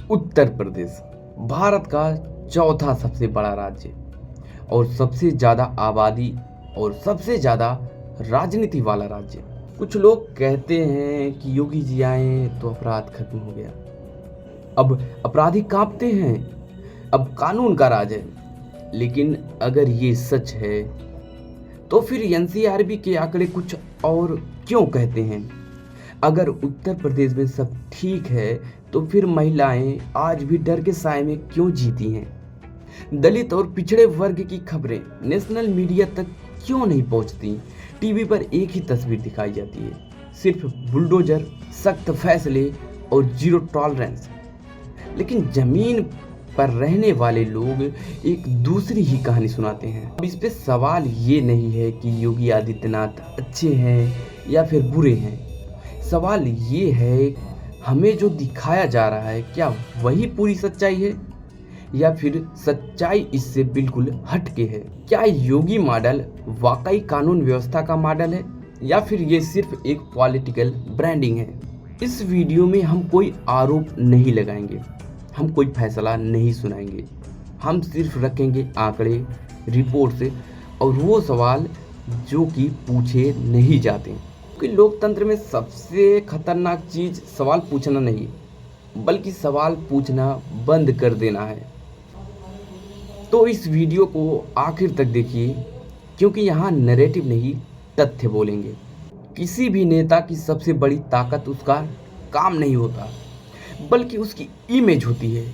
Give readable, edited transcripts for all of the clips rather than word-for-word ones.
उत्तर प्रदेश भारत का चौथा सबसे बड़ा राज्य और सबसे ज़्यादा आबादी और सबसे ज़्यादा राजनीति वाला राज्य। कुछ लोग कहते हैं कि योगी जी आए तो अपराध खत्म हो गया, अब अपराधी कांपते हैं, अब कानून का राज है। लेकिन अगर ये सच है तो फिर एनसीआरबी के आंकड़े कुछ और क्यों कहते हैं? अगर उत्तर प्रदेश में सब ठीक है तो फिर महिलाएं आज भी डर के साए में क्यों जीती हैं? दलित और पिछड़े वर्ग की खबरें नेशनल मीडिया तक क्यों नहीं पहुंचती? टीवी पर एक ही तस्वीर दिखाई जाती है, सिर्फ बुलडोजर, सख्त फैसले और जीरो टॉलरेंस। लेकिन जमीन पर रहने वाले लोग एक दूसरी ही कहानी सुनाते हैं। अब इस पे सवाल ये नहीं है कि योगी आदित्यनाथ अच्छे हैं या फिर बुरे हैं। सवाल ये है, हमें जो दिखाया जा रहा है क्या वही पूरी सच्चाई है या फिर सच्चाई इससे बिल्कुल हटके है? क्या योगी मॉडल वाकई कानून व्यवस्था का मॉडल है या फिर ये सिर्फ एक पॉलिटिकल ब्रांडिंग है? इस वीडियो में हम कोई आरोप नहीं लगाएंगे, हम कोई फैसला नहीं सुनाएंगे, हम सिर्फ रखेंगे आंकड़े, रिपोर्ट्स और वो सवाल जो कि पूछे नहीं जाते। क्योंकि लोकतंत्र में सबसे खतरनाक चीज़ सवाल पूछना नहीं, बल्कि सवाल पूछना बंद कर देना है। तो इस वीडियो को आखिर तक देखिए, क्योंकि यहाँ नैरेटिव नहीं, तथ्य बोलेंगे। किसी भी नेता की सबसे बड़ी ताकत उसका काम नहीं होता, बल्कि उसकी इमेज होती है।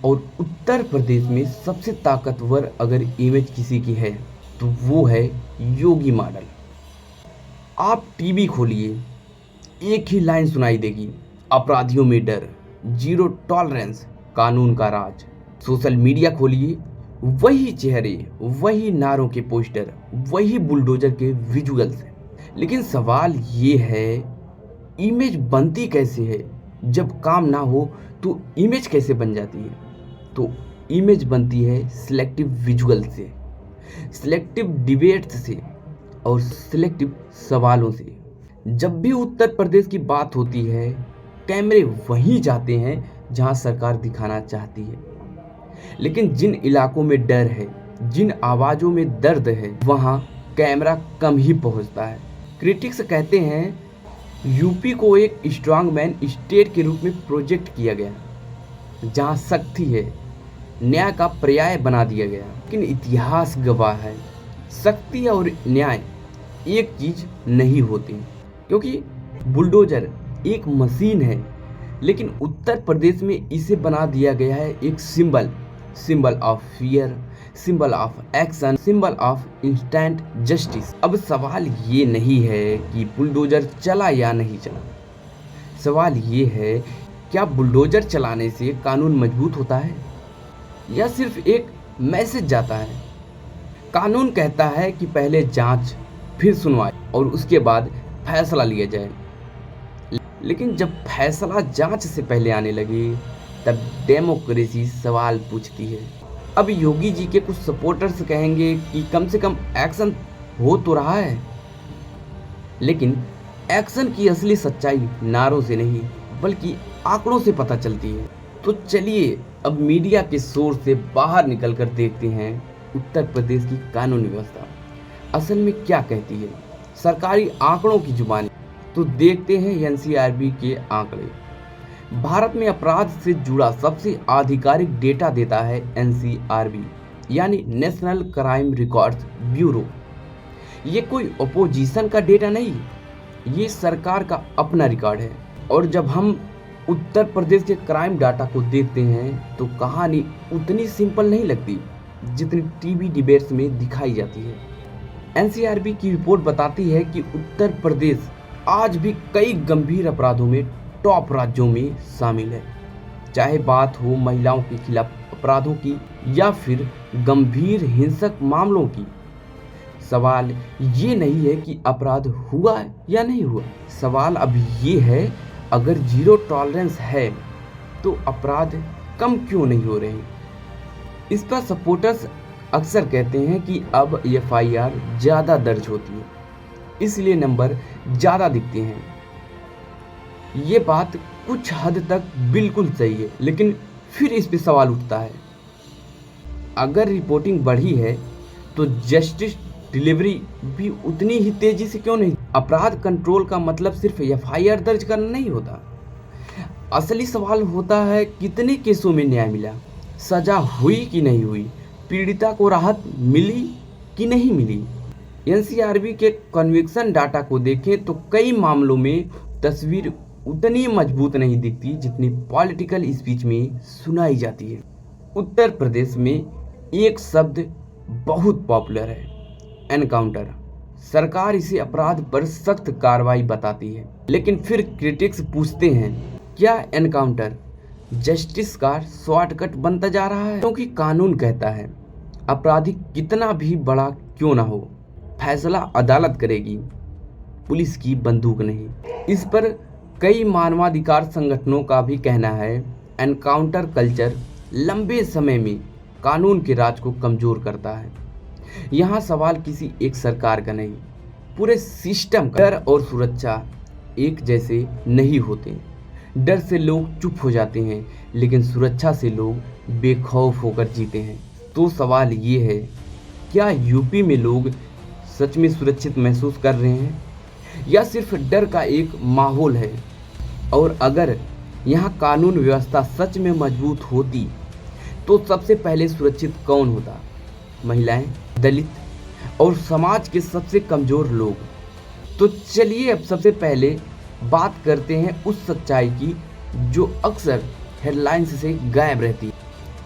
और उत्तर प्रदेश में सबसे ताकतवर अगर इमेज किसी की है तो वो है योगी मॉडल। आप टीवी खोलिए, एक ही लाइन सुनाई देगी, अपराधियों में डर, जीरो टॉलरेंस, कानून का राज। सोशल मीडिया खोलिए, वही चेहरे, वही नारों के पोस्टर, वही बुलडोजर के विजुअल्स। लेकिन सवाल ये है, इमेज बनती कैसे है? जब काम ना हो तो इमेज कैसे बन जाती है? तो इमेज बनती है सिलेक्टिव विजुअल से, सिलेक्टिव डिबेट्स से और सिलेक्टिव सवालों से। जब भी उत्तर प्रदेश की बात होती है, कैमरे वहीं जाते हैं जहां सरकार दिखाना चाहती है। लेकिन जिन इलाकों में डर है, जिन आवाज़ों में दर्द है, वहां कैमरा कम ही पहुंचता है। क्रिटिक्स कहते हैं यूपी को एक स्ट्रांग मैन स्टेट के रूप में प्रोजेक्ट किया गया, जहां शक्ति है, न्याय का पर्याय बना दिया गया। लेकिन इतिहास गवाह है, शक्ति और न्याय एक चीज़ नहीं होती, क्योंकि बुलडोजर एक मशीन है, लेकिन उत्तर प्रदेश में इसे बना दिया गया है एक symbol of fear, symbol of action, symbol of instant justice. अब सवाल ये नहीं है कि बुलडोजर चला या नहीं चला, सवाल ये है, क्या बुलडोजर चलाने से कानून मजबूत होता है या सिर्फ एक मैसेज जाता है? कानून कहता है कि पहले जांच, फिर सुनवाई और उसके बाद फैसला लिया जाए। लेकिन जब फैसला जांच से पहले आने लगे तब डेमोक्रेसी सवाल पूछती है। अब योगी जी के कुछ सपोर्टर्स कहेंगे कि कम से कम एक्शन हो तो रहा है, लेकिन एक्शन की असली सच्चाई नारों से नहीं बल्कि आंकड़ों से पता चलती है। तो चलिए अब मीडिया के शोर से बाहर निकलकर देखते हैं उत्तर प्रदेश की कानून व्यवस्था असल में क्या कहती है, सरकारी आंकड़ों की जुबानी। तो देखते हैं एनसीआरबी के आंकड़े। भारत में अपराध से जुड़ा सबसे आधिकारिक डेटा देता है एनसीआरबी, यानी नेशनल क्राइम रिकॉर्ड्स ब्यूरो। ये कोई अपोजिशन का डेटा नहीं, ये सरकार का अपना रिकॉर्ड है। और जब हम उत्तर प्रदेश के क्राइम डाटा को देखते हैं तो कहानी उतनी सिंपल नहीं लगती जितनी टीवी डिबेट्स में दिखाई जाती है। एनसीआरबी की रिपोर्ट बताती है कि उत्तर प्रदेश आज भी कई गंभीर अपराधों में टॉप राज्यों में शामिल है, चाहे बात हो महिलाओं के खिलाफ अपराधों की या फिर गंभीर हिंसक मामलों की। सवाल ये नहीं है कि अपराध हुआ या नहीं हुआ, सवाल अब ये है, अगर जीरो टॉलरेंस है तो अपराध कम क्यों नहीं हो रहे? इस पर सपोर्टर्स अक्सर कहते हैं कि अब एफआईआर ज़्यादा दर्ज होती है, इसलिए नंबर ज़्यादा दिखते हैं। ये बात कुछ हद तक बिल्कुल सही है, लेकिन फिर इस पे सवाल उठता है, अगर रिपोर्टिंग बढ़ी है तो जस्टिस डिलीवरी भी उतनी ही तेजी से क्यों नहीं? अपराध कंट्रोल का मतलब सिर्फ एफआईआर दर्ज करना नहीं होता। असली सवाल होता है कितने केसों में न्याय मिला, सजा हुई कि नहीं हुई, पीड़िता को राहत मिली कि नहीं मिली। एनसीआरबी के कन्विक्शन डाटा को देखें तो कई मामलों में तस्वीर उतनी मजबूत नहीं दिखती जितनी पॉलिटिकल स्पीच में सुनाई जाती है। उत्तर प्रदेश में एक शब्द बहुत पॉपुलर है, एनकाउंटर। सरकार इसे अपराध पर सख्त कार्रवाई बताती है, लेकिन फिर क्रिटिक्स पूछते हैं क्या एनकाउंटर जस्टिस का शॉर्टकट बनता जा रहा है? क्योंकि कानून कहता है अपराधी कितना भी बड़ा क्यों ना हो, फैसला अदालत करेगी, पुलिस की बंदूक नहीं। इस पर कई मानवाधिकार संगठनों का भी कहना है एनकाउंटर कल्चर लंबे समय में कानून के राज को कमजोर करता है। यहाँ सवाल किसी एक सरकार का नहीं, पूरे सिस्टम का। डर और सुरक्षा एक जैसे नहीं होते। डर से लोग चुप हो जाते हैं, लेकिन सुरक्षा से लोग बेखौफ होकर जीते हैं। तो सवाल ये है, क्या यूपी में लोग सच में सुरक्षित महसूस कर रहे हैं या सिर्फ डर का एक माहौल है? और अगर यहाँ कानून व्यवस्था सच में मजबूत होती तो सबसे पहले सुरक्षित कौन होता? महिलाएं, दलित और समाज के सबसे कमजोर लोग। तो चलिए अब सबसे पहले बात करते हैं उस सच्चाई की जो अक्सर हेडलाइंस से गायब रहती है।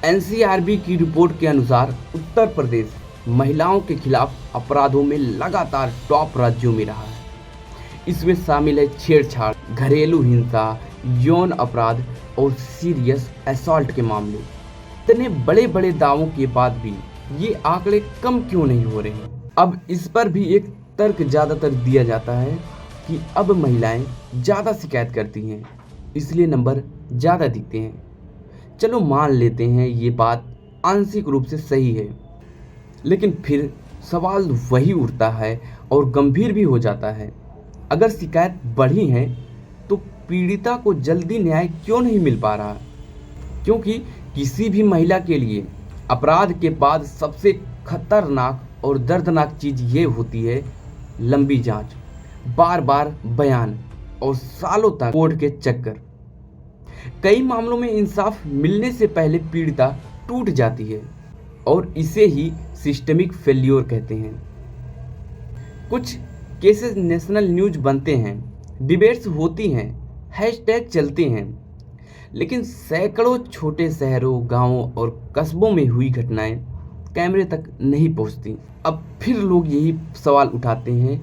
एनसीआरबी की रिपोर्ट के अनुसार उत्तर प्रदेश महिलाओं के खिलाफ अपराधों में लगातार टॉप राज्यों में रहा है। इसमें शामिल है छेड़छाड़, घरेलू हिंसा, यौन अपराध और सीरियस असॉल्ट के मामले। इतने बड़े बड़े दावों के बाद भी ये आंकड़े कम क्यों नहीं हो रहे हैं? अब इस पर भी एक तर्क ज़्यादातर दिया जाता है कि अब महिलाएं ज़्यादा शिकायत करती हैं, इसलिए नंबर ज़्यादा दिखते हैं। चलो मान लेते हैं ये बात आंशिक रूप से सही है, लेकिन फिर सवाल वही उठता है और गंभीर भी हो जाता है। अगर शिकायत बढ़ी है तो पीड़िता को जल्दी न्याय क्यों नहीं मिल पा रहा? क्योंकि किसी भी महिला के लिए अपराध के बाद सबसे खतरनाक और दर्दनाक चीज़ ये होती है लंबी जांच, बार बार बयान और सालों तक कोर्ट के चक्कर। कई मामलों में इंसाफ मिलने से पहले पीड़िता टूट जाती है और इसे ही सिस्टमिक फेल्योर कहते हैं। कुछ केसेस नेशनल न्यूज बनते हैं, डिबेट्स होती हैं, हैशटैग चलते हैं, लेकिन सैकड़ों छोटे शहरों, गांवों और कस्बों में हुई घटनाएं कैमरे तक नहीं पहुंचती। अब फिर लोग यही सवाल उठाते हैं,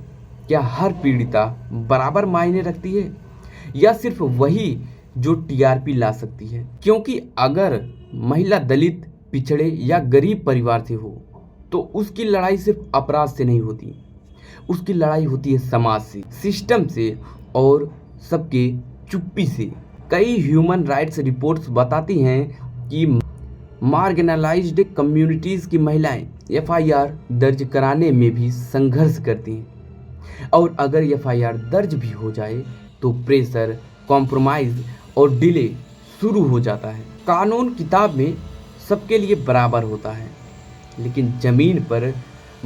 क्या हर पीड़िता बराबर मायने रखती है या सिर्फ वही जो टीआरपी ला सकती है? क्योंकि अगर महिला दलित, पिछड़े या गरीब परिवार से हो तो उसकी लड़ाई सिर्फ अपराध से नहीं होती, उसकी लड़ाई होती है समाज से, सिस्टम से और सबके चुप्पी से। कई ह्यूमन राइट्स रिपोर्ट्स बताती हैं कि मार्जिनलाइज्ड कम्युनिटीज़ की महिलाएं एफआईआर दर्ज कराने में भी संघर्ष करती हैं, और अगर एफआईआर दर्ज भी हो जाए तो प्रेशर, कॉम्प्रोमाइज़ और डिले शुरू हो जाता है। कानून किताब में सबके लिए बराबर होता है, लेकिन ज़मीन पर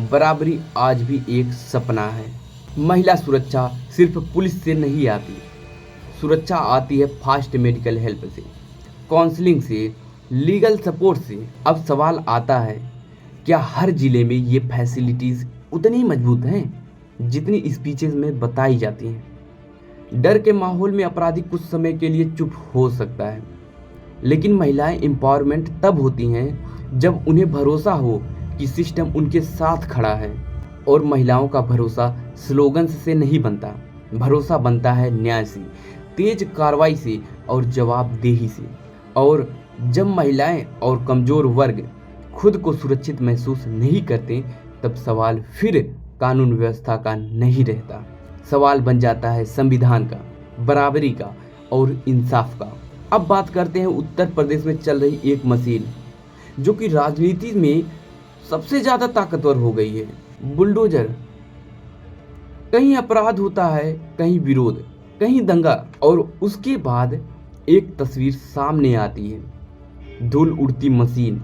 बराबरी आज भी एक सपना है। महिला सुरक्षा सिर्फ पुलिस से नहीं आती, सुरक्षा आती है फास्ट मेडिकल हेल्प से, काउंसलिंग से, लीगल सपोर्ट से। अब सवाल आता है, क्या हर जिले में ये फैसिलिटीज़ उतनी मजबूत हैं जितनी स्पीचेस में बताई जाती हैं? डर के माहौल में अपराधी कुछ समय के लिए चुप हो सकता है, लेकिन महिलाएं एम्पावरमेंट तब होती हैं जब उन्हें भरोसा हो कि सिस्टम उनके साथ खड़ा है। और महिलाओं का भरोसा स्लोगन से नहीं बनता, भरोसा बनता है न्याय से, तेज कार्रवाई से और जवाबदेही से। और जब महिलाएं और कमज़ोर वर्ग खुद को सुरक्षित महसूस नहीं करते, तब सवाल फिर कानून व्यवस्था का नहीं रहता, सवाल बन जाता है संविधान का, बराबरी का और इंसाफ का। अब बात करते हैं उत्तर प्रदेश में चल रही एक मशीन जो कि राजनीति में सबसे ज़्यादा ताकतवर हो गई है, बुलडोजर। कहीं अपराध होता है, कहीं विरोध, कहीं दंगा, और उसके बाद एक तस्वीर सामने आती है। धूल उड़ती मशीन,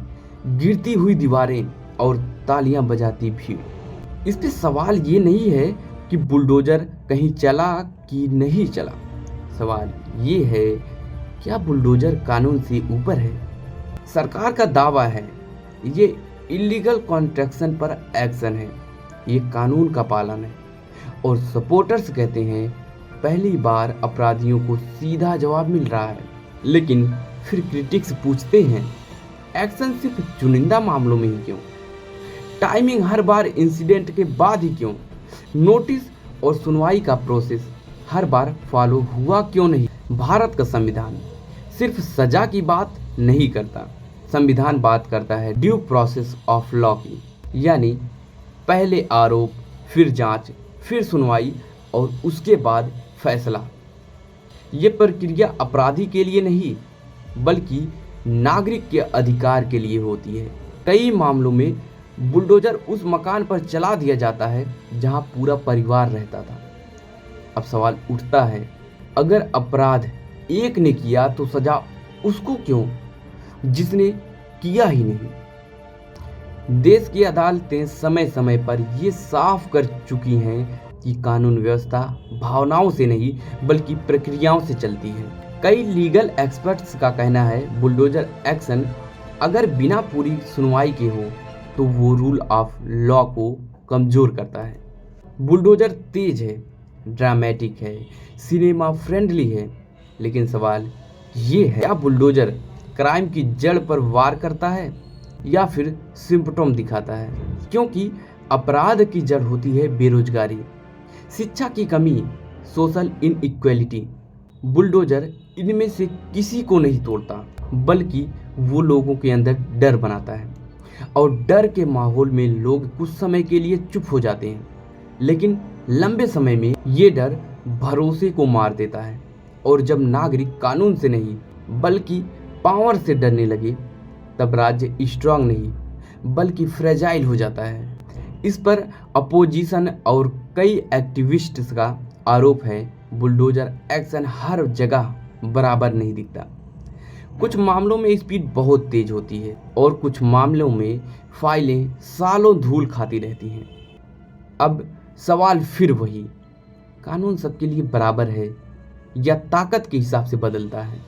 गिरती हुई दीवारें और तालियां बजाती भीड़। इस पे सवाल ये नहीं है कि बुलडोजर कहीं चला कि नहीं चला। सवाल ये है, क्या बुलडोजर कानून से ऊपर है? सरकार का दावा है ये इलीगल कंस्ट्रक्शन पर एक्शन है, ये कानून का पालन है। और सपोर्टर्स कहते हैं पहली बार अपराधियों को सीधा जवाब मिल रहा है। लेकिन फिर क्रिटिक्स पूछते हैं एक्शन सिर्फ चुनिंदा मामलों में ही क्यों? टाइमिंग हर बार इंसिडेंट के बाद ही क्यों? नोटिस और सुनवाई का प्रोसेस हर बार फॉलो हुआ क्यों नहीं? भारत का संविधान सिर्फ सजा की बात नहीं करता। संविधान बात करता है ड्यू प्रोसेस ऑफ लॉ की, यानी पहले आरोप, फिर जांच, फिर सुनवाई और उसके बाद फैसला। ये प्रक्रिया अपराधी के लिए नहीं बल्कि नागरिक के अधिकार के लिए होती है। कई मामलों में बुलडोजर उस मकान पर चला दिया जाता है जहां पूरा परिवार रहता था। अब सवाल उठता है, अगर अपराध एक ने किया तो सजा उसको क्यों जिसने किया ही नहीं? देश की अदालतें समय समय पर ये साफ कर चुकी हैं कि कानून व्यवस्था भावनाओं से नहीं बल्कि प्रक्रियाओं से चलती है। कई लीगल एक्सपर्ट्स का कहना है बुलडोजर एक्शन अगर बिना पूरी सुनवाई के हो तो वो रूल ऑफ लॉ को कमजोर करता है। बुलडोजर तेज है, ड्रामेटिक है, सिनेमा फ्रेंडली है, लेकिन सवाल ये है, क्या बुलडोजर क्राइम की जड़ पर वार करता है या फिर सिम्पटम दिखाता है? क्योंकि अपराध की जड़ होती है बेरोजगारी, शिक्षा की कमी, सोशल इनइक्वालिटी। बुलडोजर इनमें से किसी को नहीं तोड़ता बल्कि वो लोगों के अंदर डर बनाता है। और डर के माहौल में लोग कुछ समय के लिए चुप हो जाते हैं, लेकिन लंबे समय में ये डर भरोसे को मार देता है। और जब नागरिक कानून से नहीं बल्कि पावर से डरने लगे तब राज्य स्ट्रांग नहीं बल्कि फ्रेजाइल हो जाता है। इस पर अपोजिशन और कई एक्टिविस्ट्स का आरोप है बुलडोजर एक्शन हर जगह बराबर नहीं दिखता। कुछ मामलों में स्पीड बहुत तेज होती है और कुछ मामलों में फाइलें सालों धूल खाती रहती हैं। अब सवाल फिर वही, कानून सबके लिए बराबर है या ताकत के हिसाब से बदलता है?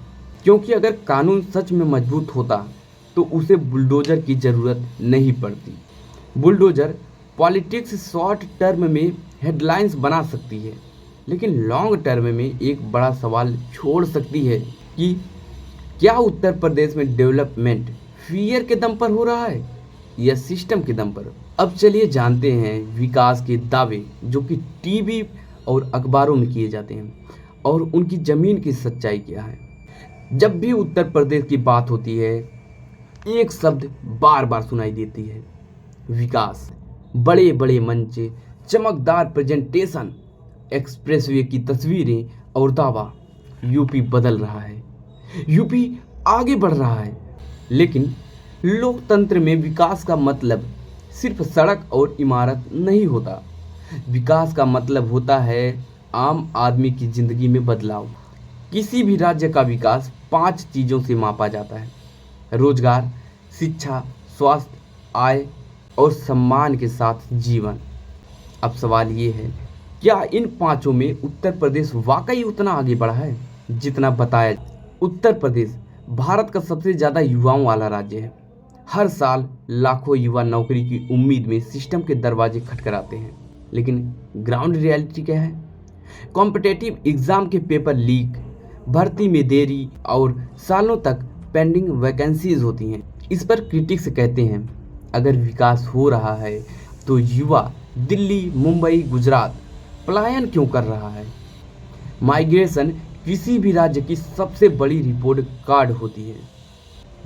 क्योंकि अगर कानून सच में मजबूत होता तो उसे बुलडोजर की ज़रूरत नहीं पड़ती। बुलडोजर पॉलिटिक्स शॉर्ट टर्म में हेडलाइंस बना सकती है, लेकिन लॉन्ग टर्म में एक बड़ा सवाल छोड़ सकती है कि क्या उत्तर प्रदेश में डेवलपमेंट फियर के दम पर हो रहा है या सिस्टम के दम पर? अब चलिए जानते हैं विकास के दावे जो कि टीवी और अखबारों में किए जाते हैं और उनकी ज़मीन की सच्चाई क्या है। जब भी उत्तर प्रदेश की बात होती है एक शब्द बार बार सुनाई देती है, विकास। बड़े बड़े मंच, चमकदार प्रेजेंटेशन, एक्सप्रेसवे की तस्वीरें और दावा, यूपी बदल रहा है, यूपी आगे बढ़ रहा है। लेकिन लोकतंत्र में विकास का मतलब सिर्फ सड़क और इमारत नहीं होता। विकास का मतलब होता है आम आदमी की जिंदगी में बदलाव। किसी भी राज्य का विकास 5 चीज़ों से मापा जाता है: रोजगार, शिक्षा, स्वास्थ्य, आय और सम्मान के साथ जीवन। अब सवाल ये है, क्या इन 5 में उत्तर प्रदेश वाकई उतना आगे बढ़ा है जितना बताया? उत्तर प्रदेश भारत का सबसे ज़्यादा युवाओं वाला राज्य है। हर साल लाखों युवा नौकरी की उम्मीद में सिस्टम के दरवाजे खटखटाते हैं, लेकिन ग्राउंड रियलिटी क्या है? कॉम्पिटिटिव एग्ज़ाम के पेपर लीक, भर्ती में देरी और सालों तक पेंडिंग वैकेंसीज होती हैं। इस पर क्रिटिक्स कहते हैं अगर विकास हो रहा है तो युवा दिल्ली, मुंबई, गुजरात पलायन क्यों कर रहा है? माइग्रेशन किसी भी राज्य की सबसे बड़ी रिपोर्ट कार्ड होती है।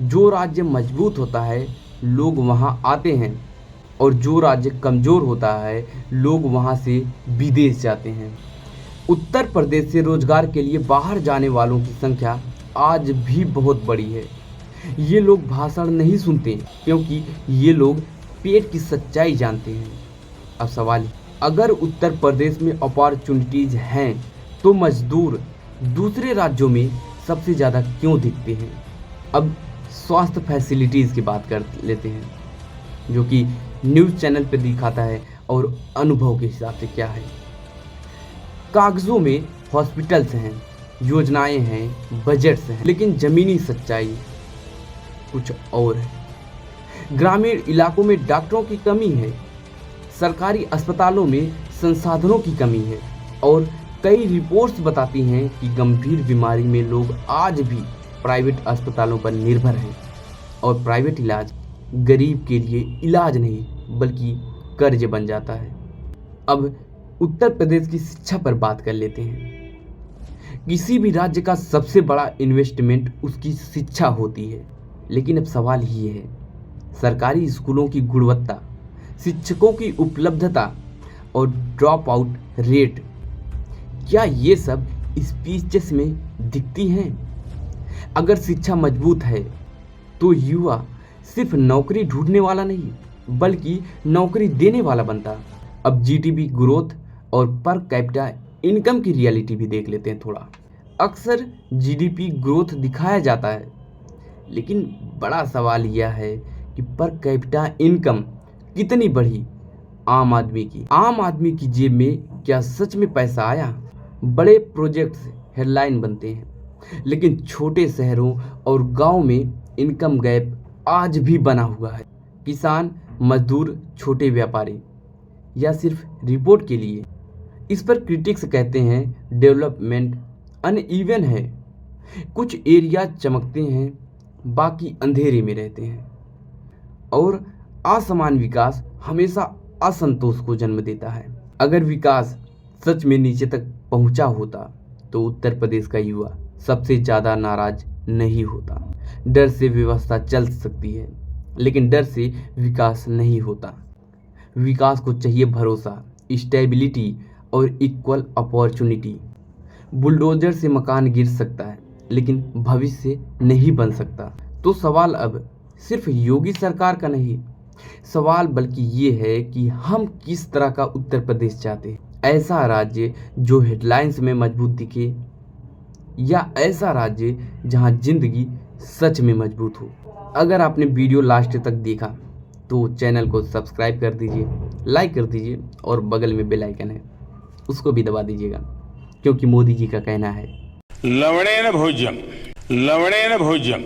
जो राज्य मजबूत होता है लोग वहां आते हैं और जो राज्य कमज़ोर होता है लोग वहां से विदेश जाते हैं। उत्तर प्रदेश से रोजगार के लिए बाहर जाने वालों की संख्या आज भी बहुत बड़ी है। ये लोग भाषण नहीं सुनते क्योंकि ये लोग पेट की सच्चाई जानते हैं। अब सवाल, अगर उत्तर प्रदेश में अपॉर्चुनिटीज़ हैं तो मजदूर दूसरे राज्यों में सबसे ज़्यादा क्यों दिखते हैं। अब स्वास्थ्य फैसिलिटीज़ की बात कर लेते हैं, जो कि न्यूज़ चैनल पर दिखाता है और अनुभव के हिसाब से क्या है। कागज़ों में हॉस्पिटल्स हैं, योजनाएं हैं, बजट्स हैं, लेकिन ज़मीनी सच्चाई कुछ और है। ग्रामीण इलाकों में डॉक्टरों की कमी है, सरकारी अस्पतालों में संसाधनों की कमी है और कई रिपोर्ट्स बताती हैं कि गंभीर बीमारी में लोग आज भी प्राइवेट अस्पतालों पर निर्भर हैं और प्राइवेट इलाज गरीब के लिए इलाज नहीं बल्कि कर्ज बन जाता है। अब उत्तर प्रदेश की शिक्षा पर बात कर लेते हैं। किसी भी राज्य का सबसे बड़ा इन्वेस्टमेंट उसकी शिक्षा होती है, लेकिन अब सवाल ये है, सरकारी स्कूलों की गुणवत्ता, शिक्षकों की उपलब्धता और ड्रॉप आउट रेट, क्या ये सब स्पीचेस में दिखती हैं? अगर शिक्षा मजबूत है तो युवा सिर्फ नौकरी ढूंढने वाला नहीं बल्कि नौकरी देने वाला बनता। अब जीडीपी ग्रोथ और पर कैपिटा इनकम की रियलिटी भी देख लेते हैं थोड़ा। अक्सर जीडीपी ग्रोथ दिखाया जाता है, लेकिन बड़ा सवाल यह है कि पर कैपिटा इनकम कितनी बढ़ी आम आदमी की जेब में क्या सच में पैसा आया? बड़े प्रोजेक्ट्स हेडलाइन बनते हैं, लेकिन छोटे शहरों और गांव में इनकम गैप आज भी बना हुआ है। किसान, मजदूर, छोटे व्यापारी, या सिर्फ रिपोर्ट के लिए? इस पर क्रिटिक्स कहते हैं डेवलपमेंट अनइवन है, कुछ एरिया चमकते हैं, बाकी अंधेरे में रहते हैं और असमान विकास हमेशा असंतोष को जन्म देता है। अगर विकास सच में नीचे तक पहुंचा होता तो उत्तर प्रदेश का युवा सबसे ज़्यादा नाराज नहीं होता। डर से व्यवस्था चल सकती है, लेकिन डर से विकास नहीं होता। विकास को चाहिए भरोसा, स्टेबिलिटी और इक्वल अपॉर्चुनिटी। बुलडोजर से मकान गिर सकता है, लेकिन भविष्य नहीं बन सकता। तो सवाल अब सिर्फ योगी सरकार का नहीं, सवाल बल्कि ये है कि हम किस तरह का उत्तर प्रदेश चाहते हैं। ऐसा राज्य जो हेडलाइंस में मजबूत दिखे, या ऐसा राज्य जहां जिंदगी सच में मजबूत हो। अगर आपने वीडियो लास्ट तक देखा तो चैनल को सब्सक्राइब कर दीजिए, लाइक कर दीजिए और बगल में बेल आइकन है उसको भी दबा दीजिएगा, क्योंकि मोदी जी का कहना है लवणेन भोज्यम